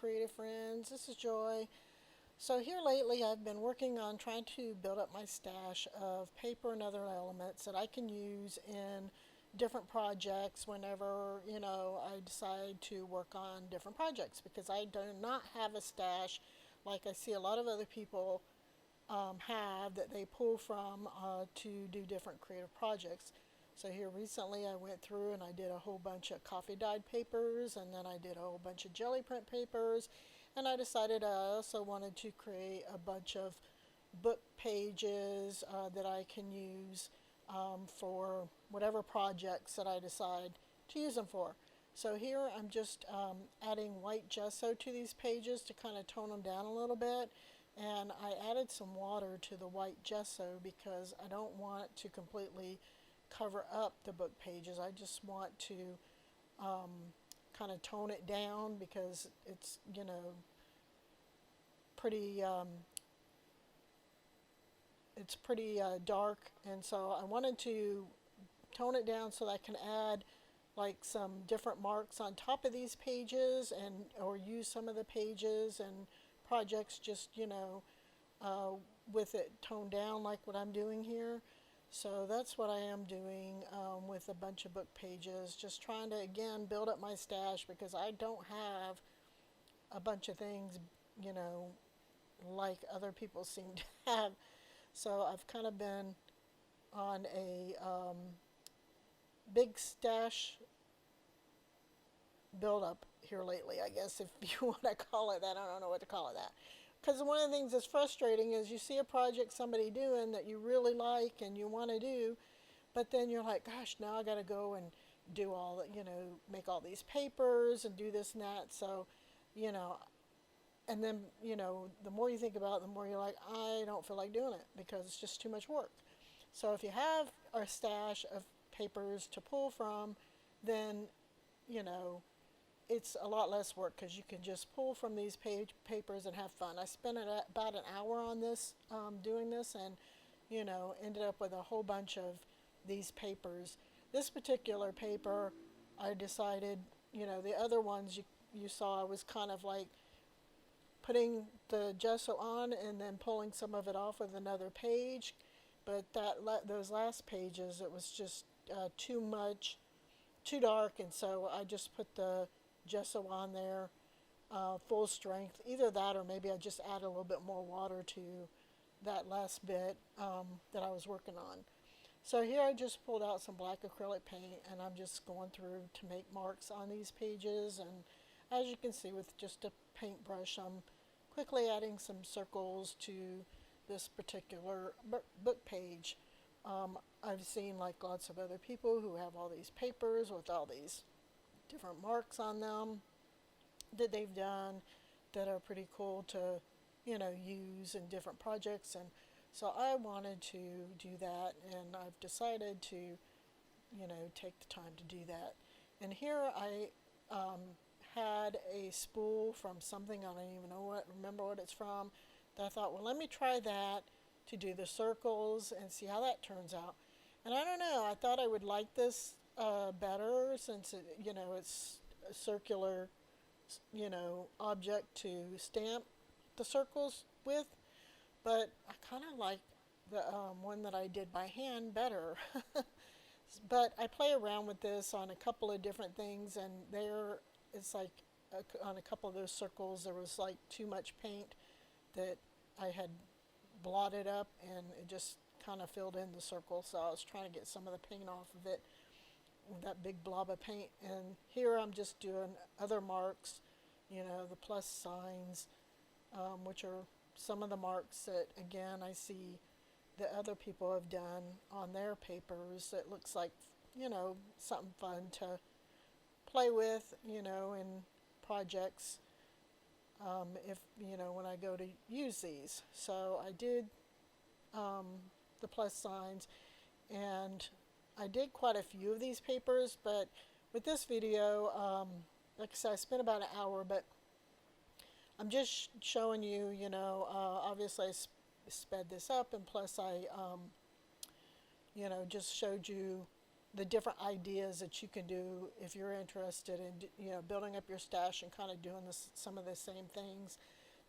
creative friends. This is Joy. So here lately I've been working on trying to build up my stash of paper and other elements that I can use in different projects whenever, I decide to work on different projects because I do not have a stash like I see a lot of other people have that they pull from to do different creative projects. So here recently I went through and I did a whole bunch of coffee dyed papers, and then I did a whole bunch of jelly print papers, and I decided I also wanted to create a bunch of book pages that I can use for whatever projects that I decide to use them for. So here I'm just adding white gesso to these pages to kind of tone them down a little bit. And I added some water to the white gesso because I don't want to completely cover up the book pages. I just want to kind of tone it down because it's, pretty dark, and so I wanted to tone it down so that I can add like some different marks on top of these pages, and or use some of the pages and projects just uh, with it toned down like what I'm doing here. So that's what I am doing with a bunch of book pages, just trying to again build up my stash because I don't have a bunch of things, you know, like other people seem to have. So I've kind of been on a big stash build up here lately, I guess, if you want to call it that. I don't know what to call it that. Because one of the things that's frustrating is you see a project somebody doing that you really like and you want to do, but then you're like, gosh, now I got to go and do all that, make all these papers and do this and that. So, you know, and then, the more you think about it, the more you're like, I don't feel like doing it because it's just too much work. So if you have a stash of papers to pull from, then, you know, it's a lot less work because you can just pull from these papers and have fun. I spent about an hour on this, doing this, and ended up with a whole bunch of these papers. This particular paper, I decided, the other ones you saw, I was kind of like putting the gesso on and then pulling some of it off with another page. But those last pages, it was just too much, too dark, and so I just put the gesso on there full strength. Either that or maybe I just add a little bit more water to that last bit that I was working on. So here I just pulled out some black acrylic paint and I'm just going through to make marks on these pages, and as you can see with just a paintbrush I'm quickly adding some circles to this particular book page. I've seen like lots of other people who have all these papers with all these different marks on them that they've done that are pretty cool to use in different projects, and so I wanted to do that, and I've decided to take the time to do that. And here I had a spool from something I don't even remember what it's from, that I thought, well, let me try that to do the circles and see how that turns out. And I don't know, I thought I would like this better since it's a circular object to stamp the circles with, but I kind of like the one that I did by hand better. But I play around with this on a couple of different things, and it's like on a couple of those circles there was like too much paint that I had blotted up, and it just kind of filled in the circle, so I was trying to get some of the paint off of it with that big blob of paint. And here I'm just doing other marks, the plus signs, which are some of the marks that again I see that other people have done on their papers. It looks like something fun to play with in projects, if when I go to use these. So I did the plus signs, and I did quite a few of these papers, but with this video, like I said, I spent about an hour, but I'm just showing you, obviously I sped this up, and plus I, just showed you the different ideas that you can do if you're interested in building up your stash and kind of doing some of the same things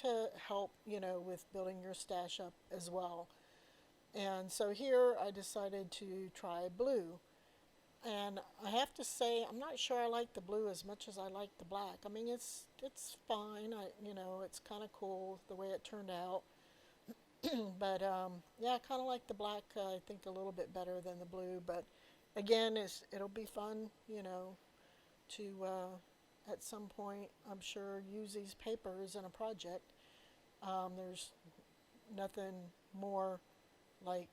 to help with building your stash up as well. And so here I decided to try blue. And I have to say, I'm not sure I like the blue as much as I like the black. I mean, it's fine. It's kind of cool the way it turned out. But yeah, I kind of like the black. I think a little bit better than the blue. But again, it'll be fun, to at some point, I'm sure, use these papers in a project. There's nothing more like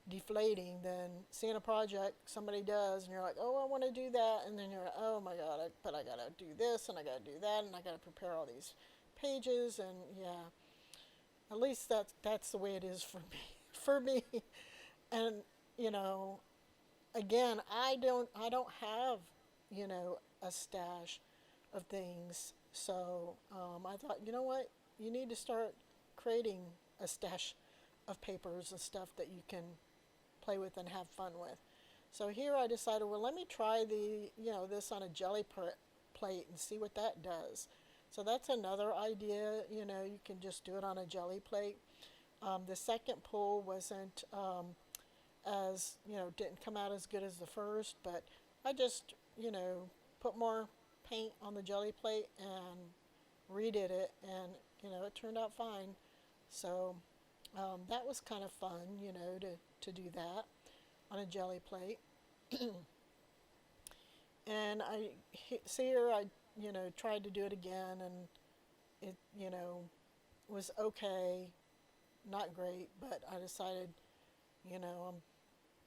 deflating than seeing a project somebody does and you're like, oh, I want to do that, and then you're like, oh my god, but I gotta do this and I gotta do that and I gotta prepare all these pages, and yeah, at least that's the way it is for me. For me. And you know again, I don't have a stash of things, so I thought, you know what, you need to start creating a stash of papers and stuff that you can play with and have fun with. So here I decided, well, let me try this on a jelly plate and see what that does. So that's another idea. You can just do it on a jelly plate. The second pull wasn't as didn't come out as good as the first, but I just put more paint on the jelly plate and redid it, and it turned out fine. So that was kind of fun, to do that on a jelly plate. And see here, I tried to do it again, and it was okay, not great, but I decided, I'm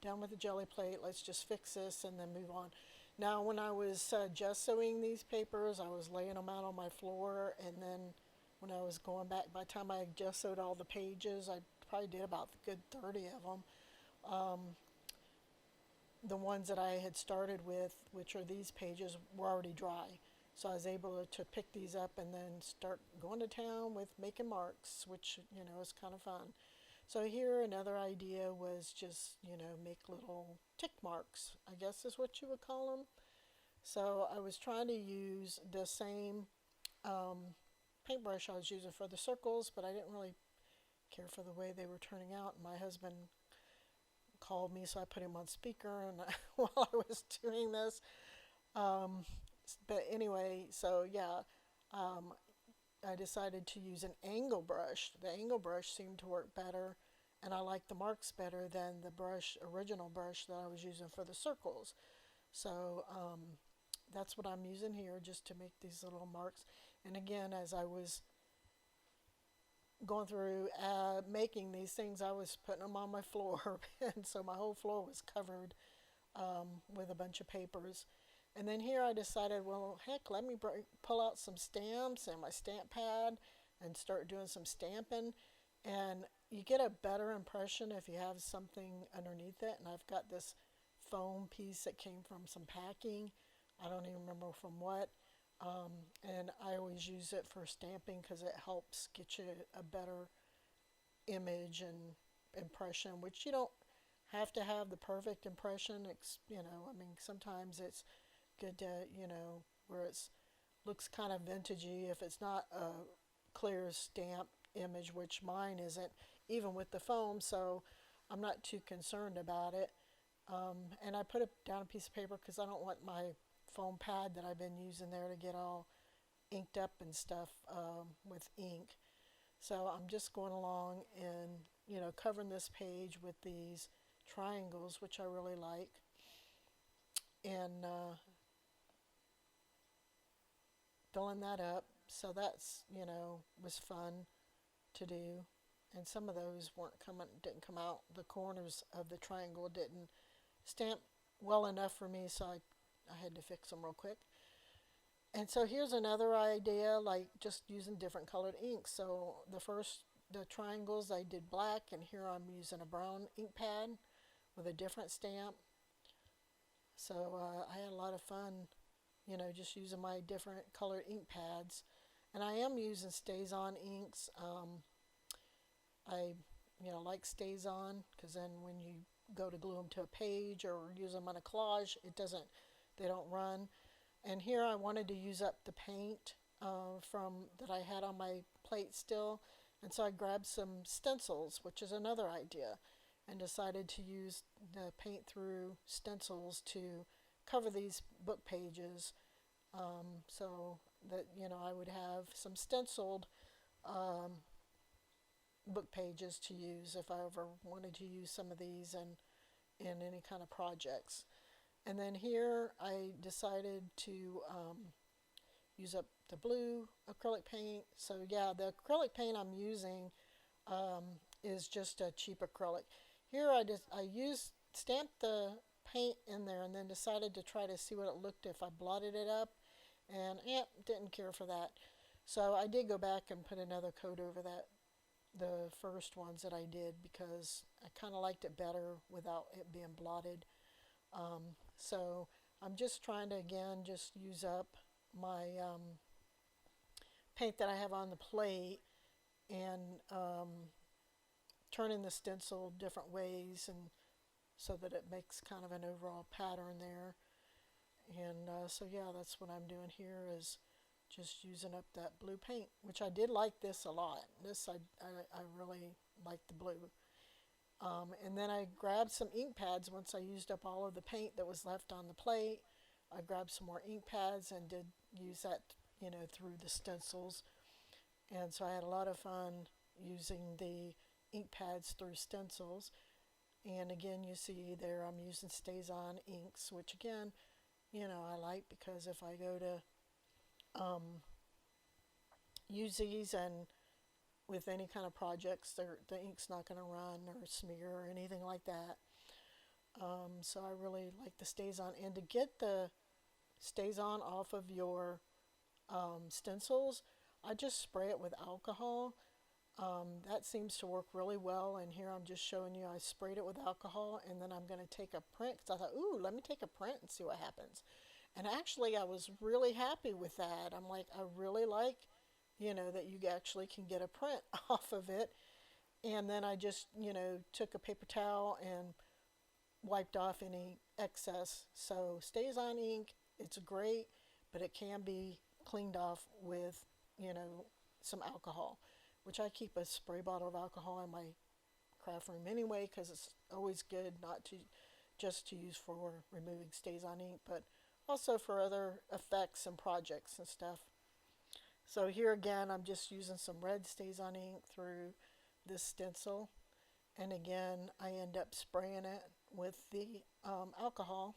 done with the jelly plate. Let's just fix this and then move on. Now, when I was gessoing these papers, I was laying them out on my floor, and then when I was going back, by the time I gessoed all the pages, I probably did about a good 30 of them. The ones that I had started with, which are these pages, were already dry. So I was able to pick these up and then start going to town with making marks, which, is kind of fun. So here another idea was just, make little tick marks, I guess is what you would call them. So I was trying to use the same paintbrush I was using for the circles, but I didn't really care for the way they were turning out. My husband called me, so I put him on speaker and while I was doing this. But anyway, so yeah, I decided to use an angle brush. The angle brush seemed to work better, and I liked the marks better than the original brush that I was using for the circles. So that's what I'm using here, just to make these little marks. And again, as I was going through making these things, I was putting them on my floor, and so my whole floor was covered with a bunch of papers. And then here I decided, well, heck, let me pull out some stamps and my stamp pad and start doing some stamping. And you get a better impression if you have something underneath it. And I've got this foam piece that came from some packing. I don't even remember from what. And I always use it for stamping because it helps get you a better image and impression, which you don't have to have the perfect impression. I mean, sometimes it's good to, where it looks kind of vintagey if it's not a clear stamp image, which mine isn't, even with the foam, so I'm not too concerned about it. And I put it down a piece of paper because I don't want my foam pad that I've been using there to get all inked up and stuff with ink. So I'm just going along and, covering this page with these triangles, which I really like. And filling that up. So that's, was fun to do. And some of those didn't come out. The corners of the triangle didn't stamp well enough for me, so I had to fix them real quick. And so here's another idea, like just using different colored ink. So the triangles I did black, and here I'm using a brown ink pad with a different stamp. So I had a lot of fun, just using my different colored ink pads. And I am using StazOn inks. I like StazOn, because then when you go to glue them to a page or use them on a collage, they don't run. And here I wanted to use up the paint from that I had on my plate still, and so I grabbed some stencils, which is another idea, and decided to use the paint through stencils to cover these book pages, so that I would have some stenciled um, book pages to use if I ever wanted to use some of these in any kind of projects. And then here I decided to use up the blue acrylic paint. So yeah, the acrylic paint I'm using is just a cheap acrylic. Here I used stamped the paint in there and then decided to try to see what it looked if I blotted it up, and didn't care for that. So I did go back and put another coat over the first ones that I did, because I kind of liked it better without it being blotted. So I'm just trying to again just use up my paint that I have on the plate, and turning the stencil different ways, and so that it makes kind of an overall pattern there. And so yeah, that's what I'm doing here, is just using up that blue paint, which I did like this a lot. I really like the blue. And then I grabbed some ink pads once I used up all of the paint that was left on the plate. I grabbed some more ink pads and did use that, through the stencils. And so I had a lot of fun using the ink pads through stencils. And again, you see there I'm using StazOn inks, which again, I like, because if I go to use these and with any kind of projects, the ink's not going to run or smear or anything like that. So I really like the StazOn. And to get the StazOn off of your stencils, I just spray it with alcohol. That seems to work really well, and here I'm just showing you I sprayed it with alcohol, and then I'm going to take a print, because I thought, ooh, let me take a print and see what happens. And actually I was really happy with that. I'm like, I really like, that you actually can get a print off of it. And then I just, took a paper towel and wiped off any excess. So StazOn ink, it's great, but it can be cleaned off with, some alcohol, which I keep a spray bottle of alcohol in my craft room anyway, because it's always good not to just to use for removing StazOn ink, but also for other effects and projects and stuff. So here again, I'm just using some red StazOn ink through this stencil, and again I end up spraying it with the alcohol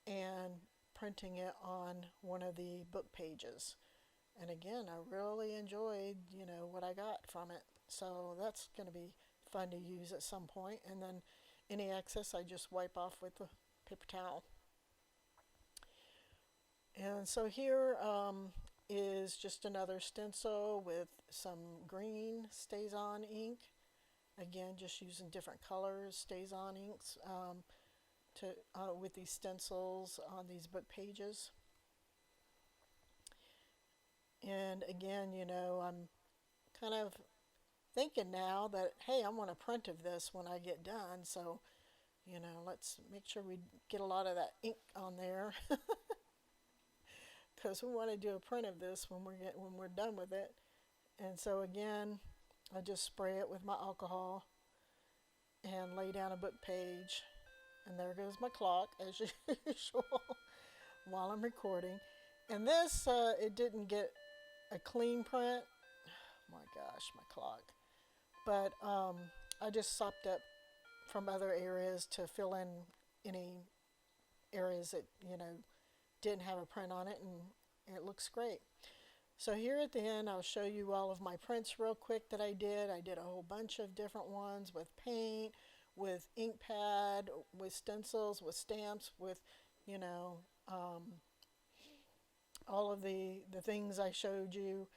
and printing it on one of the book pages. And again, I really enjoyed, what I got from it. So that's going to be fun to use at some point. And then any excess I just wipe off with the paper towel. And so here is just another stencil with some green StazOn ink. Again, just using different colors, StazOn inks, with these stencils on these book pages. And again, I'm kind of thinking now that, hey, I want a print of this when I get done. So, let's make sure we get a lot of that ink on there, because we want to do a print of this when we're done with it. And so again, I just spray it with my alcohol and lay down a book page. And there goes my clock, as usual, while I'm recording. And this, it didn't get a clean print. Oh my gosh, my clock. But I just sopped up from other areas to fill in any areas that, didn't have a print on it, and it looks great. So here at the end, I'll show you all of my prints real quick that I did. I did a whole bunch of different ones with paint, with ink pad, with stencils, with stamps, with, all of the things I showed you.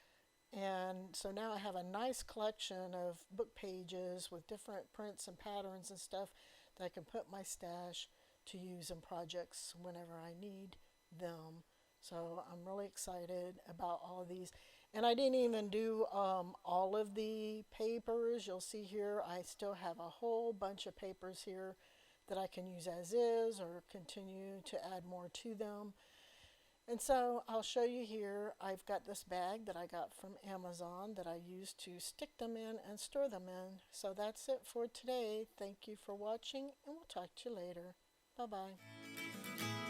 And so now I have a nice collection of book pages with different prints and patterns and stuff that I can put in my stash to use in projects whenever I need them. So I'm really excited about all of these. And I didn't even do all of the papers. You'll see here I still have a whole bunch of papers here that I can use as is or continue to add more to them. And so I'll show you here, I've got this bag that I got from Amazon that I use to stick them in and store them in. So that's it for today. Thank you for watching, and we'll talk to you later. Bye-bye.